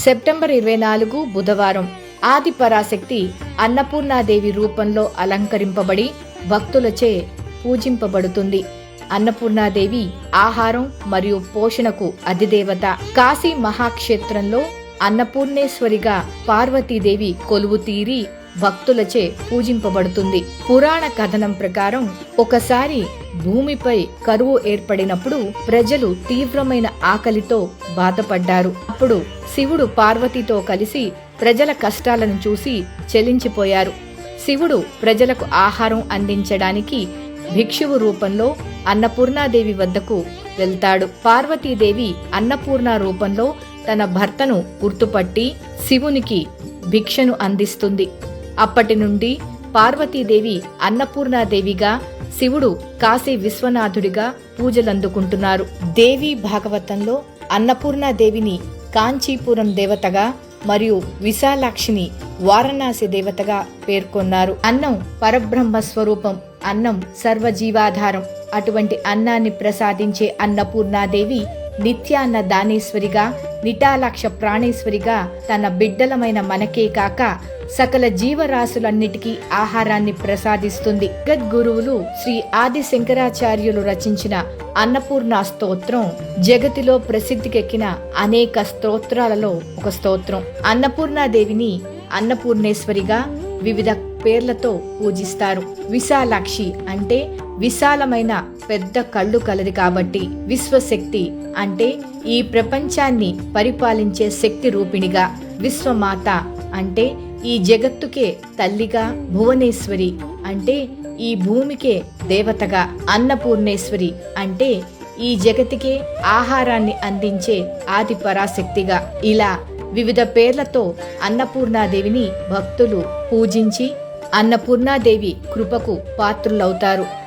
September 24 బుధవారం ఆది పరాశక్తి అన్నపూర్ణాదేవి రూపంలో అలంకరింపబడి భక్తులచే పూజింపబడుతుంది. అన్నపూర్ణాదేవి ఆహారం మరియు పోషణకు అధిదేవత. కాశీ మహాక్షేత్రంలో అన్నపూర్ణేశ్వరిగా పార్వతీదేవి కొలువు తీరి భక్తులచే పూజింపబడుతుంది. పురాణ కథనం ప్రకారం ఒకసారి భూమిపై కరువు ఏర్పడినప్పుడు ప్రజలు తీవ్రమైన ఆకలితో బాధపడ్డారు. అప్పుడు శివుడు పార్వతితో కలిసి ప్రజల కష్టాలను చూసి చలించిపోయారు. శివుడు ప్రజలకు ఆహారం అందించడానికి భిక్షువు రూపంలో అన్నపూర్ణాదేవి వద్దకు వెళ్తాడు. పార్వతీదేవి అన్నపూర్ణ రూపంలో తన భర్తను గుర్తుపట్టి శివునికి భిక్షను అందిస్తుంది. అప్పటి నుండి పార్వతీదేవి అన్నపూర్ణాదేవిగా, శివుడు కాశీ విశ్వనాథుడిగా పూజలందుకుంటున్నారు. దేవి భాగవతంలో అన్నపూర్ణాదేవిని కాంచీపురం దేవతగా మరియు విశాలాక్షిని వారణాసి దేవతగా పేర్కొన్నారు. అన్నం పరబ్రహ్మ స్వరూపం. అన్నం సర్వజీవాధారం. అటువంటి అన్నాన్ని ప్రసాదించే అన్నపూర్ణాదేవి నిత్యాన్న దానేశ్వరిగా, నిటాలాక్ష ప్రాణేశ్వరిగా తన బిడ్డలమైన మనకే కాక సకల జీవరాశులన్నిటికీ ఆహారాన్ని ప్రసాదిస్తుంది. జగద్గురువులు శ్రీ ఆది శంకరాచార్యులు రచించిన అన్నపూర్ణ స్తోత్రం జగతిలో ప్రసిద్ధికెక్కిన అనేక స్తోత్రాలలో ఒక స్తోత్రం. అన్నపూర్ణాదేవిని అన్నపూర్ణేశ్వరిగా వివిధ పేర్లతో పూజిస్తారు. విశాలాక్షి అంటే విశాలమైన పెద్ద కళ్ళు కలది కాబట్టి, విశ్వశక్తి అంటే ఈ ప్రపంచాన్ని పరిపాలించే శక్తి రూపిణిగా, విశ్వమాత అంటే ఈ జగత్తుకే తల్లిగా, భువనేశ్వరి అంటే ఈ భూమికే దేవతగా, అన్నపూర్ణేశ్వరి అంటే ఈ జగతికే ఆహారాన్ని అందించే ఆది పరాశక్తిగా, ఇలా వివిధ పేర్లతో అన్నపూర్ణాదేవిని భక్తులు పూజించి అన్నపూర్ణాదేవి కృపకు పాత్రులవుతారు.